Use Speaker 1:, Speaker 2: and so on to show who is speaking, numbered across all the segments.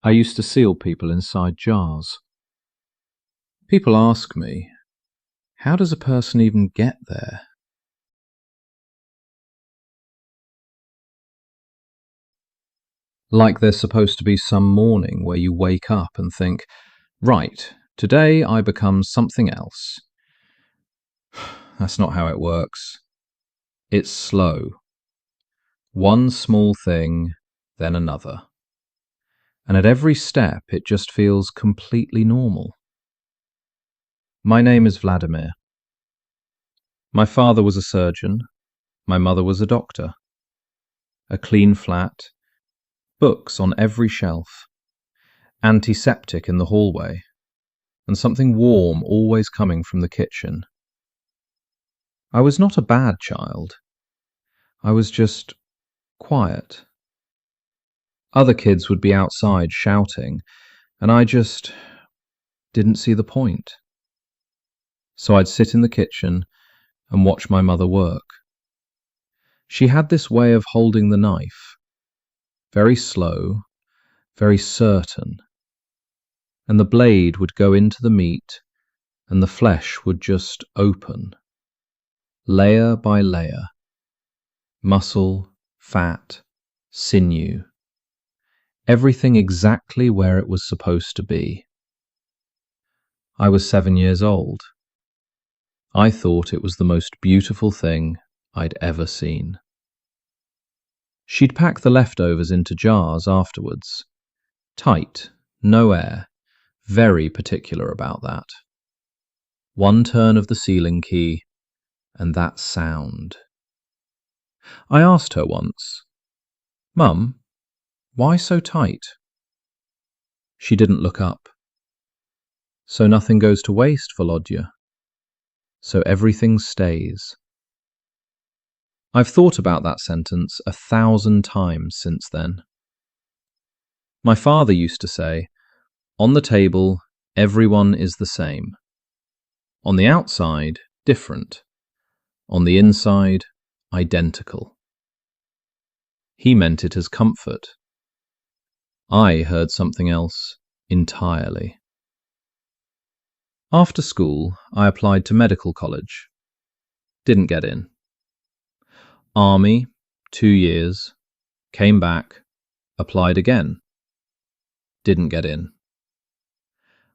Speaker 1: I used to seal people inside jars. People ask me, how does a person even get there? Like there's supposed to be some morning where you wake up and think, right, today I become something else. That's not how it works. It's slow. One small thing, then another. And at every step it just feels completely normal. My name is Vladimir. My father was a surgeon. My mother was a doctor. A clean flat. Books on every shelf. Antiseptic in the hallway. And something warm always coming from the kitchen. I was not a bad child. I was just quiet. Other kids would be outside shouting, and I just didn't see the point. So I'd sit in the kitchen and watch my mother work. She had this way of holding the knife, very slow, very certain, and the blade would go into the meat and the flesh would just open, layer by layer, muscle, fat, sinew, everything exactly where it was supposed to be. I was 7 years old. I thought it was the most beautiful thing I'd ever seen. She'd pack the leftovers into jars afterwards. Tight, no air, very particular about that. One turn of the sealing key, and that sound. I asked her once, "Mum, why so tight?" She didn't look up. So nothing goes to waste, Volodya. So everything stays. I've thought about that sentence 1,000 times since then. My father used to say, on the table, everyone is the same. On the outside, different. On the inside, identical. He meant it as comfort. I heard something else entirely. After school, I applied to medical college. Didn't get in. Army, 2 years, came back, applied again. Didn't get in.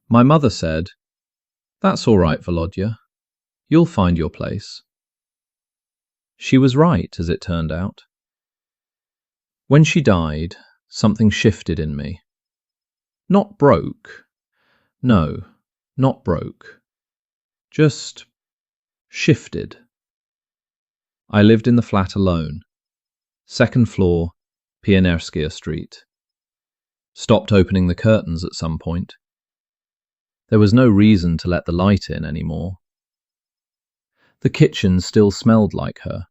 Speaker 1: My mother said, "That's all right, Volodya. You'll find your place." She was right, as it turned out. When she died, something shifted in me. Not broke. No, not broke. Just shifted. I lived in the flat alone. 2nd floor, Pionerskaya Street. Stopped opening the curtains at some point. There was no reason to let the light in anymore. The kitchen still smelled like her.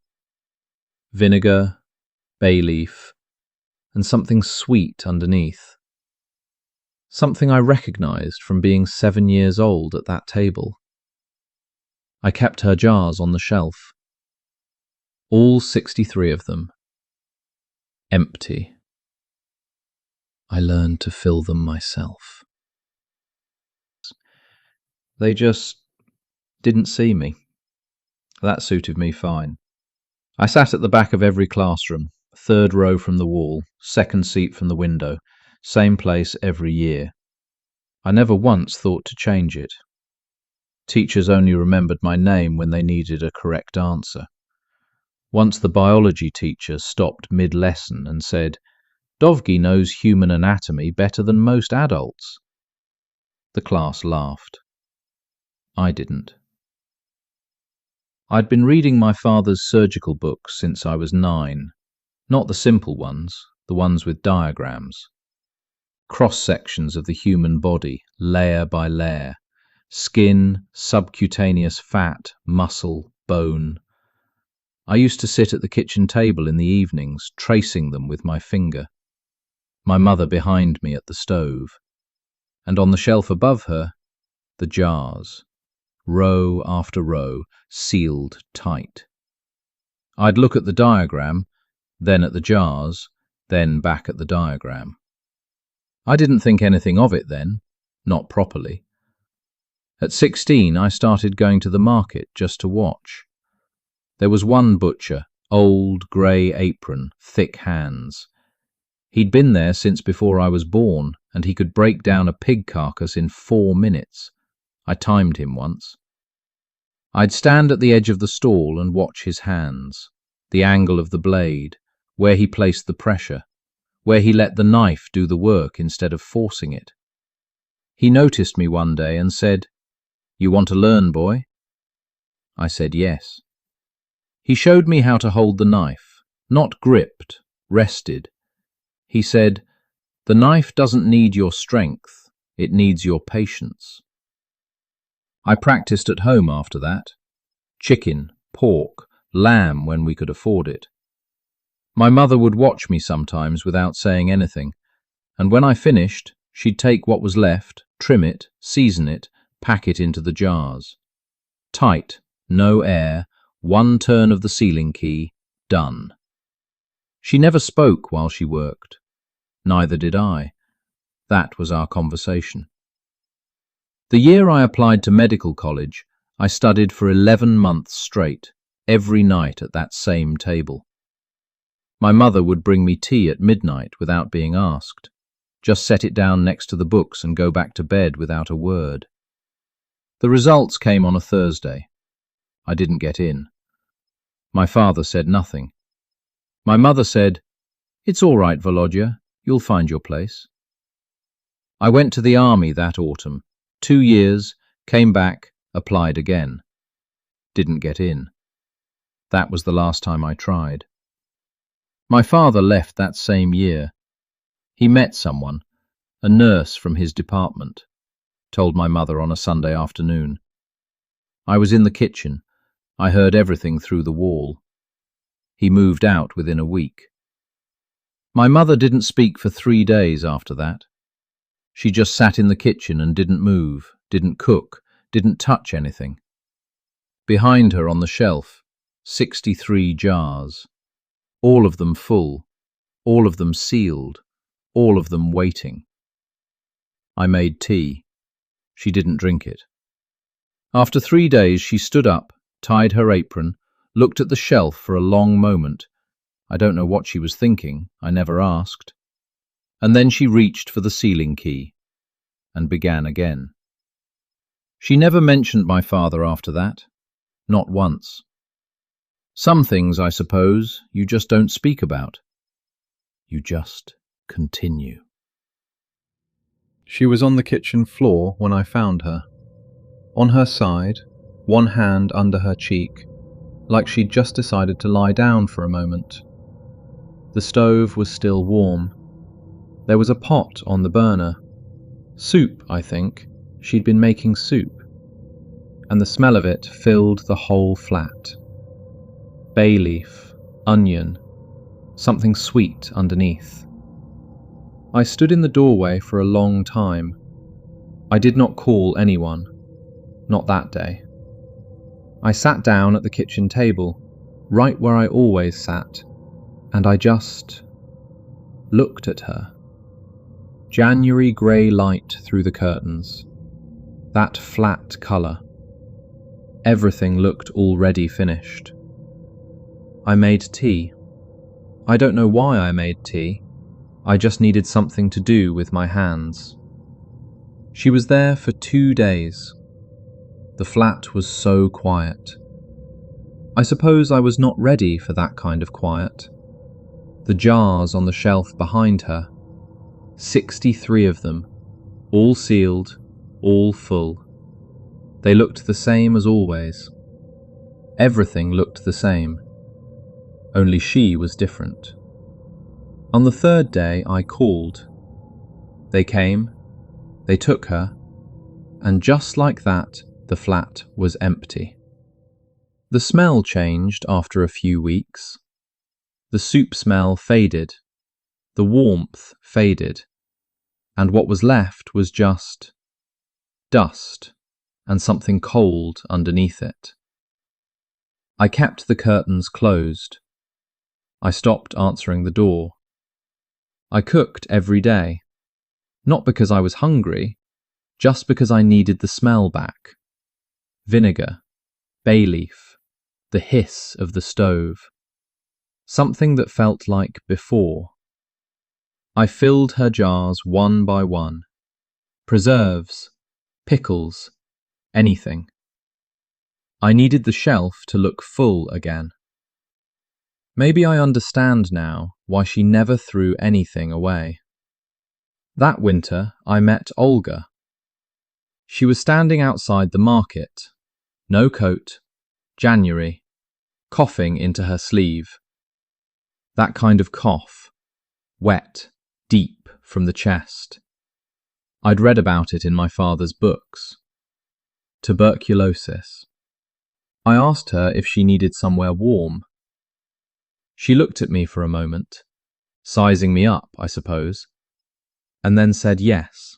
Speaker 1: Vinegar, bay leaf, and something sweet underneath. Something I recognized from being 7 years old at that table. I kept her jars on the shelf. All 63 of them. Empty. I learned to fill them myself. They just didn't see me. That suited me fine. I sat at the back of every classroom, 3rd row from the wall, 2nd seat from the window, same place every year. I never once thought to change it. Teachers only remembered my name when they needed a correct answer. Once the biology teacher stopped mid-lesson and said, "Dovgy knows human anatomy better than most adults." The class laughed. I didn't. I'd been reading my father's surgical books since I was 9. Not the simple ones, the ones with diagrams. Cross-sections of the human body, layer by layer. Skin, subcutaneous fat, muscle, bone. I used to sit at the kitchen table in the evenings, tracing them with my finger. My mother behind me at the stove. And on the shelf above her, the jars. Row after row, sealed tight. I'd look at the diagram, then at the jars, then back at the diagram. I didn't think anything of it then, not properly. At 16, I started going to the market just to watch. There was one butcher, old, grey apron, thick hands. He'd been there since before I was born, and he could break down a pig carcass in 4 minutes. I timed him once. I'd stand at the edge of the stall and watch his hands, the angle of the blade, where he placed the pressure, where he let the knife do the work instead of forcing it. He noticed me one day and said, "You want to learn, boy?" I said yes. He showed me how to hold the knife, not gripped, rested. He said, "The knife doesn't need your strength, it needs your patience." I practiced at home after that. Chicken, pork, lamb when we could afford it. My mother would watch me sometimes without saying anything, and when I finished, she'd take what was left, trim it, season it, pack it into the jars. Tight, no air, one turn of the sealing key, done. She never spoke while she worked. Neither did I. That was our conversation. The year I applied to medical college, I studied for 11 months straight, every night at that same table. My mother would bring me tea at midnight without being asked, just set it down next to the books and go back to bed without a word. The results came on a Thursday. I didn't get in. My father said nothing. My mother said, "It's all right, Volodya, you'll find your place." I went to the army that autumn, 2 years, came back, applied again. Didn't get in. That was the last time I tried. My father left that same year. He met someone, a nurse from his department, told my mother on a Sunday afternoon. I was in the kitchen. I heard everything through the wall. He moved out within a week. My mother didn't speak for 3 days after that. She just sat in the kitchen and didn't move, didn't cook, didn't touch anything. Behind her on the shelf, 63 jars. All of them full, all of them sealed, all of them waiting. I made tea. She didn't drink it. After 3 days, she stood up, tied her apron, looked at the shelf for a long moment. I don't know what she was thinking, I never asked. And then she reached for the sealing key and began again. She never mentioned my father after that, not once. Some things, I suppose, you just don't speak about. You just continue. She was on the kitchen floor when I found her. On her side, one hand under her cheek, like she'd just decided to lie down for a moment. The stove was still warm. There was a pot on the burner. Soup, I think. She'd been making soup. And the smell of it filled the whole flat. Bay leaf, onion, something sweet underneath. I stood in the doorway for a long time. I did not call anyone, not that day. I sat down at the kitchen table, right where I always sat, and I just looked at her. January grey light through the curtains. That flat colour. Everything looked already finished. I made tea. I don't know why I made tea. I just needed something to do with my hands. She was there for 2 days. The flat was so quiet. I suppose I was not ready for that kind of quiet. The jars on the shelf behind her, 63 of them, all sealed, all full. They looked the same as always. Everything looked the same. Only she was different. On the 3rd day, I called. They came, they took her, and just like that, the flat was empty. The smell changed after a few weeks. The soup smell faded. The warmth faded. And what was left was just dust and something cold underneath it. I kept the curtains closed. I stopped answering the door. I cooked every day. Not because I was hungry, just because I needed the smell back. Vinegar, bay leaf, the hiss of the stove. Something that felt like before. I filled her jars one by one. Preserves, pickles, anything. I needed the shelf to look full again. Maybe I understand now why she never threw anything away. That winter, I met Olga. She was standing outside the market, no coat, January, coughing into her sleeve. That kind of cough, wet, deep from the chest. I'd read about it in my father's books. Tuberculosis. I asked her if she needed somewhere warm. She looked at me for a moment, sizing me up, I suppose, and then said yes.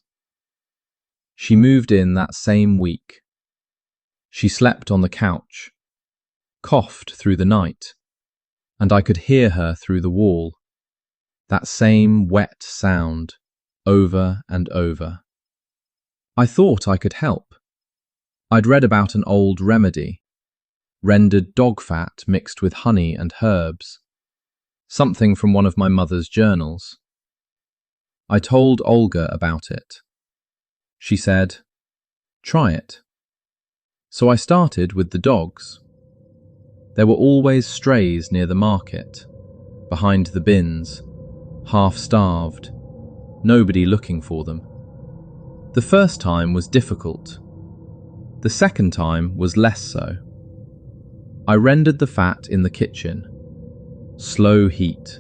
Speaker 1: She moved in that same week. She slept on the couch, coughed through the night, and I could hear her through the wall, that same wet sound, over and over. I thought I could help. I'd read about an old remedy, rendered dog fat mixed with honey and herbs, something from one of my mother's journals. I told Olga about it. She said, "Try it." So I started with the dogs. There were always strays near the market, behind the bins, half-starved, nobody looking for them. The first time was difficult. The second time was less so. I rendered the fat in the kitchen. Slow heat.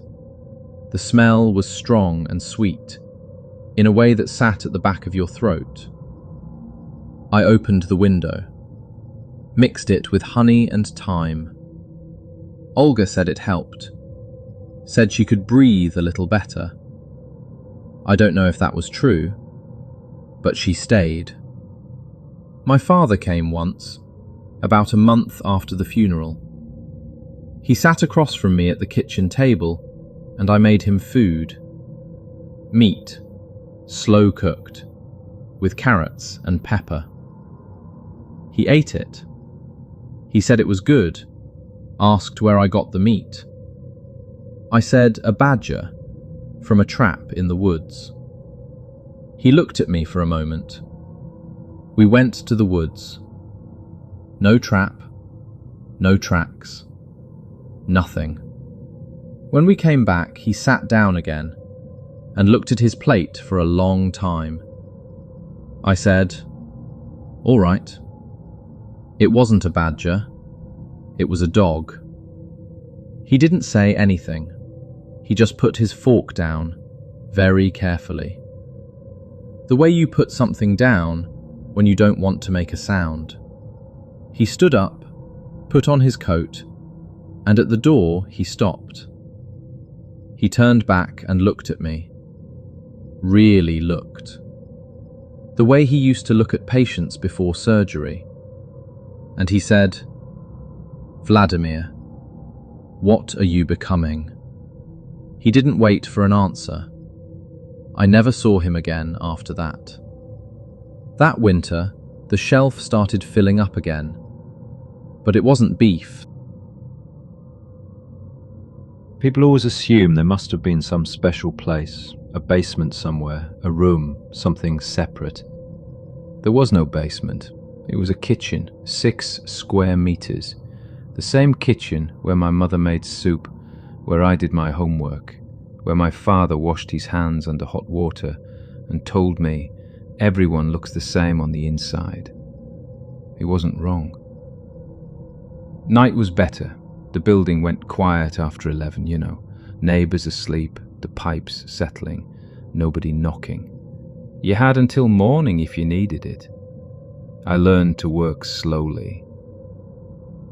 Speaker 1: The smell was strong and sweet, in a way that sat at the back of your throat. I opened the window, mixed it with honey and thyme. Olga said it helped, said she could breathe a little better. I don't know if that was true, but she stayed. My father came once, about a month after the funeral. He sat across from me at the kitchen table, and I made him food. Meat, slow cooked, with carrots and pepper. He ate it. He said it was good, asked where I got the meat. I said a badger, from a trap in the woods. He looked at me for a moment. We went to the woods. No trap, no tracks, nothing. When we came back, he sat down again and looked at his plate for a long time. I said, "All right." It wasn't a badger. It was a dog. He didn't say anything. He just put his fork down, very carefully. The way you put something down when you don't want to make a sound. He stood up, put on his coat, and at the door he stopped. He turned back and looked at me. Really looked. The way he used to look at patients before surgery. And he said, "Vladimir, what are you becoming?" He didn't wait for an answer. I never saw him again after that. That winter, the shelf started filling up again. But it wasn't beef.
Speaker 2: People always assume there must have been some special place, a basement somewhere, a room, something separate. There was no basement. It was a kitchen, 6 square meters. The same kitchen where my mother made soup, where I did my homework, where my father washed his hands under hot water and told me everyone looks the same on the inside. He wasn't wrong. Night was better. The building went quiet after 11, you know. Neighbours asleep, the pipes settling, nobody knocking. You had until morning if you needed it. I learned to work slowly.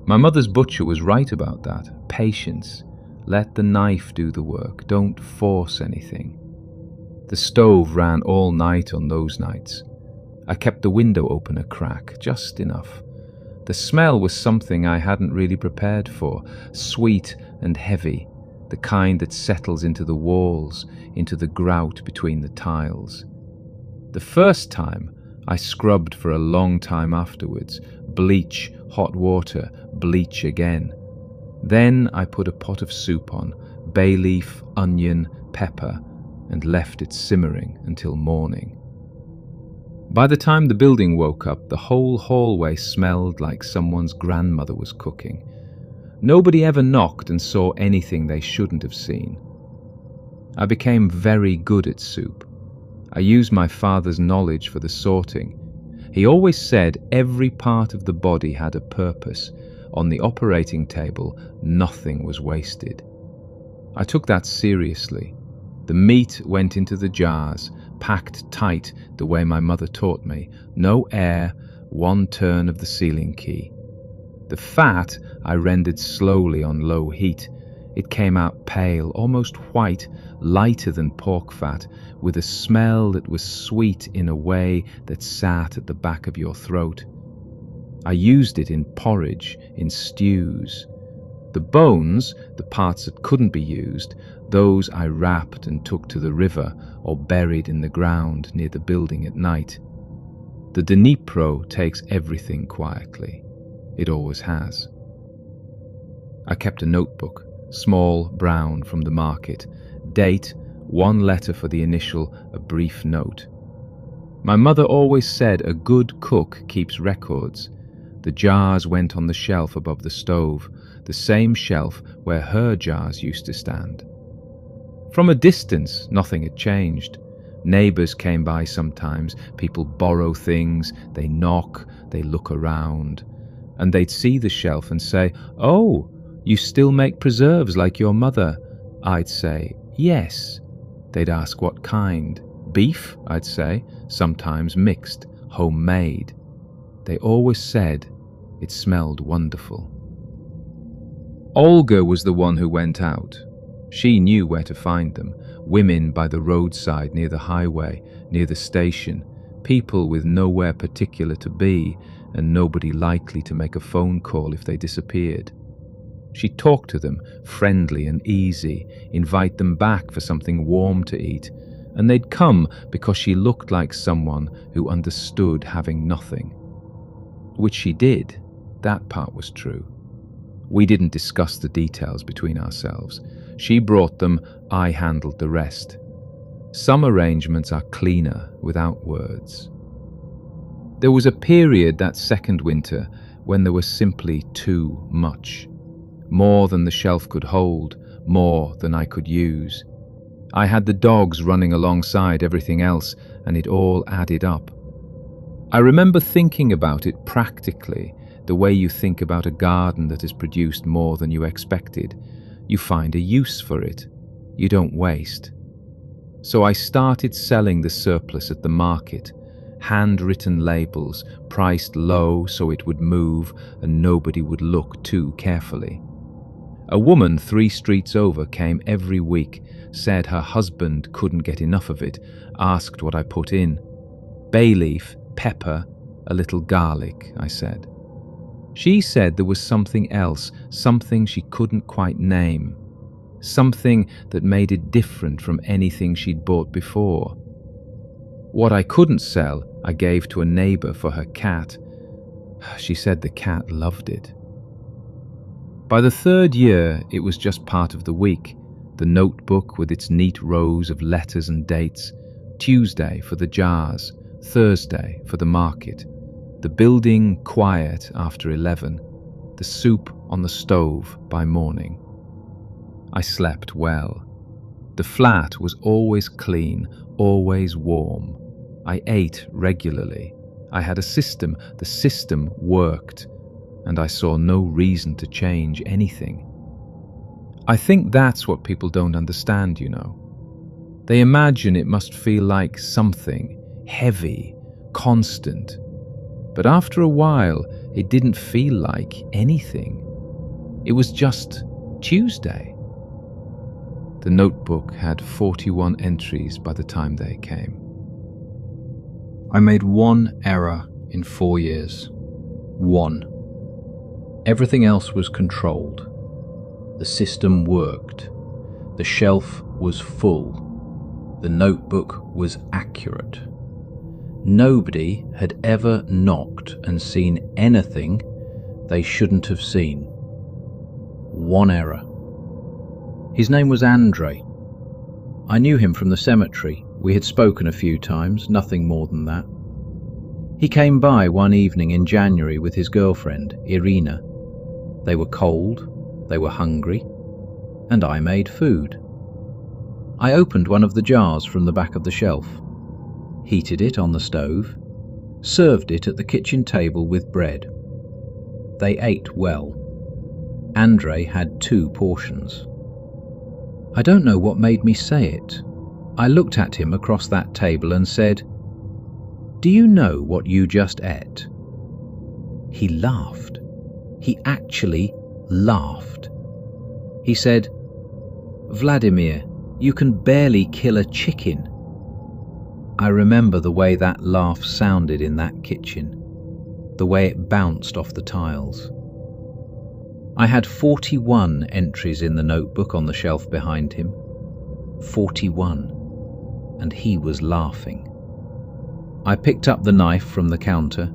Speaker 2: My mother's butcher was right about that. Patience. Let the knife do the work. Don't force anything. The stove ran all night on those nights. I kept the window open a crack, just enough. The smell was something I hadn't really prepared for. Sweet and heavy. The kind that settles into the walls, into the grout between the tiles. The first time, I scrubbed for a long time afterwards. Bleach, hot water, bleach again. Then I put a pot of soup on, bay leaf, onion, pepper, and left it simmering until morning. By the time the building woke up, the whole hallway smelled like someone's grandmother was cooking. Nobody ever knocked and saw anything they shouldn't have seen. I became very good at soup. I used my father's knowledge for the sorting. He always said every part of the body had a purpose. On the operating table, nothing was wasted. I took that seriously. The meat went into the jars, packed tight the way my mother taught me. No air, one turn of the sealing key. The fat I rendered slowly on low heat. It came out pale, almost white, lighter than pork fat, with a smell that was sweet in a way that sat at the back of your throat. I used it in porridge, in stews. The bones, the parts that couldn't be used, those I wrapped and took to the river or buried in the ground near the building at night. The Dnipro takes everything quietly. It always has. I kept a notebook, small, brown, from the market. Date, one letter for the initial, a brief note. My mother always said a good cook keeps records. The jars went on the shelf above the stove, the same shelf where her jars used to stand. From a distance, nothing had changed. Neighbours came by sometimes. People borrow things, they knock, they look around. And they'd see the shelf and say, "Oh, you still make preserves like your mother?" I'd say, "Yes." They'd ask what kind. "Beef," I'd say, sometimes mixed, homemade. They always said it smelled wonderful. Olga was the one who went out. She knew where to find them. Women by the roadside, near the highway, near the station. People with nowhere particular to be, and nobody likely to make a phone call if they disappeared. She talked to them, friendly and easy, invite them back for something warm to eat, and they'd come because she looked like someone who understood having nothing. Which she did. That part was true. We didn't discuss the details between ourselves. She brought them, I handled the rest. Some arrangements are cleaner without words. There was a period that second winter when there was simply too much. More than the shelf could hold, more than I could use. I had the dogs running alongside everything else, and it all added up. I remember thinking about it practically, the way you think about a garden that has produced more than you expected. You find a use for it. You don't waste. So I started selling the surplus at the market, handwritten labels, priced low so it would move and nobody would look too carefully. A woman 3 streets over came every week, said her husband couldn't get enough of it, asked what I put in. Bay leaf, pepper, a little garlic, I said. She said there was something else, something she couldn't quite name. Something that made it different from anything she'd bought before. What I couldn't sell, I gave to a neighbour for her cat. She said the cat loved it. By the 3rd year, it was just part of the week. The notebook with its neat rows of letters and dates. Tuesday for the jars, Thursday for the market. The building quiet after 11. The soup on the stove by morning. I slept well. The flat was always clean, always warm. I ate regularly. I had a system. The system worked, and I saw no reason to change anything. I think that's what people don't understand, you know. They imagine it must feel like something heavy, constant. But after a while, it didn't feel like anything. It was just Tuesday. The notebook had 41 entries by the time they came.
Speaker 1: I made one error in 4 years. One. Everything else was controlled. The system worked. The shelf was full. The notebook was accurate. Nobody had ever knocked and seen anything they shouldn't have seen. One error. His name was Andrei. I knew him from the cemetery. We had spoken a few times, nothing more than that. He came by one evening in January with his girlfriend, Irina. They were cold, they were hungry, and I made food. I opened one of the jars from the back of the shelf, heated it on the stove, served it at the kitchen table with bread. They ate well. Andrei had 2 portions. I don't know what made me say it. I looked at him across that table and said, "Do you know what you just ate?" He laughed. He actually laughed. He said, "Vladimir, you can barely kill a chicken." I remember the way that laugh sounded in that kitchen, the way it bounced off the tiles. I had 41 entries in the notebook on the shelf behind him. 41. And he was laughing. I picked up the knife from the counter.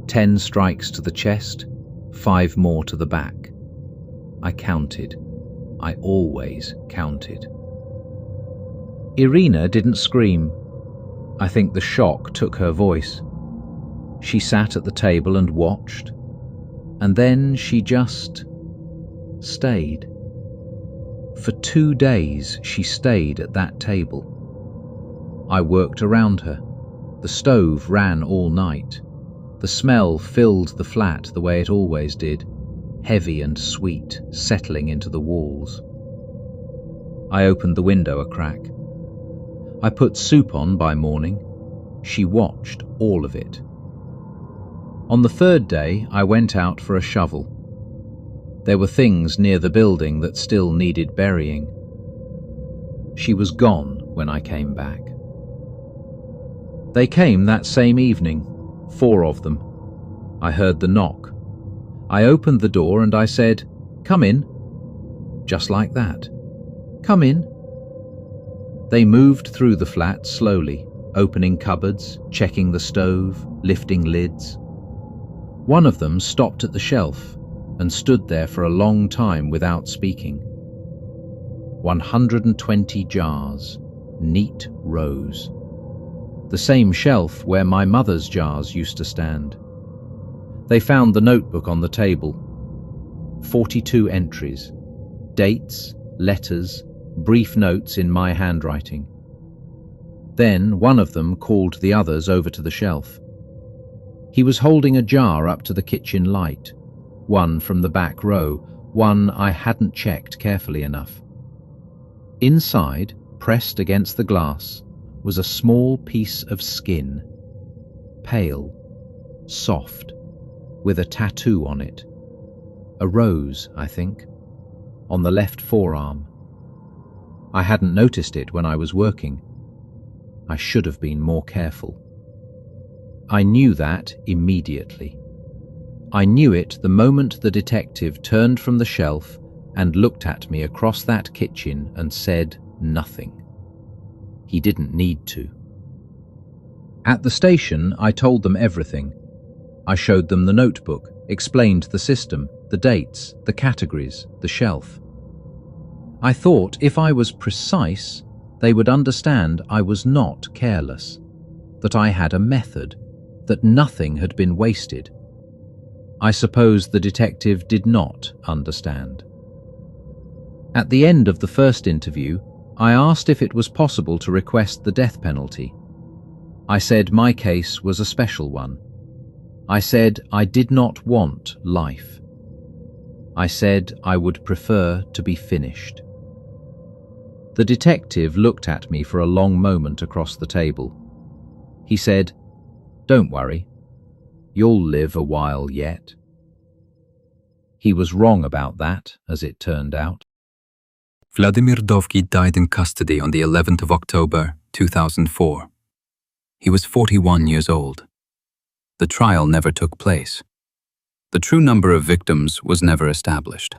Speaker 1: 10 strikes to the chest, 5 more to the back. I counted. I always counted. Irina didn't scream. I think the shock took her voice. She sat at the table and watched, and then she just stayed. For 2 days she stayed at that table. I worked around her. The stove ran all night. The smell filled the flat the way it always did, heavy and sweet, settling into the walls. I opened the window a crack. I put soup on by morning. She watched all of it. On the 3rd day, I went out for a shovel. There were things near the building that still needed burying. She was gone when I came back. They came that same evening, 4 of them. I heard the knock. I opened the door and I said, "Come in." Just like that. "Come in." They moved through the flat slowly, opening cupboards, checking the stove, lifting lids. One of them stopped at the shelf and stood there for a long time without speaking. 120 jars, neat rows. The same shelf where my mother's jars used to stand. They found the notebook on the table. 42 entries, dates, letters, brief notes in my handwriting. Then one of them called the others over to the shelf. He was holding a jar up to the kitchen light, one from the back row, one I hadn't checked carefully enough. Inside, pressed against the glass, was a small piece of skin, pale, soft, with a tattoo on it. A rose, I think, on the left forearm. I hadn't noticed it when I was working. I should have been more careful. I knew that immediately. I knew it the moment the detective turned from the shelf and looked at me across that kitchen and said nothing. He didn't need to. At the station, I told them everything. I showed them the notebook, explained the system, the dates, the categories, the shelf. I thought if I was precise, they would understand I was not careless, that I had a method, that nothing had been wasted. I suppose the detective did not understand. At the end of the first interview, I asked if it was possible to request the death penalty. I said my case was a special one. I said I did not want life. I said I would prefer to be finished. The detective looked at me for a long moment across the table. He said, "Don't worry. You'll live a while yet." He was wrong about that, as it turned out.
Speaker 3: Vladimir Dovgy died in custody on the 11th of October, 2004. He was 41 years old. The trial never took place. The true number of victims was never established.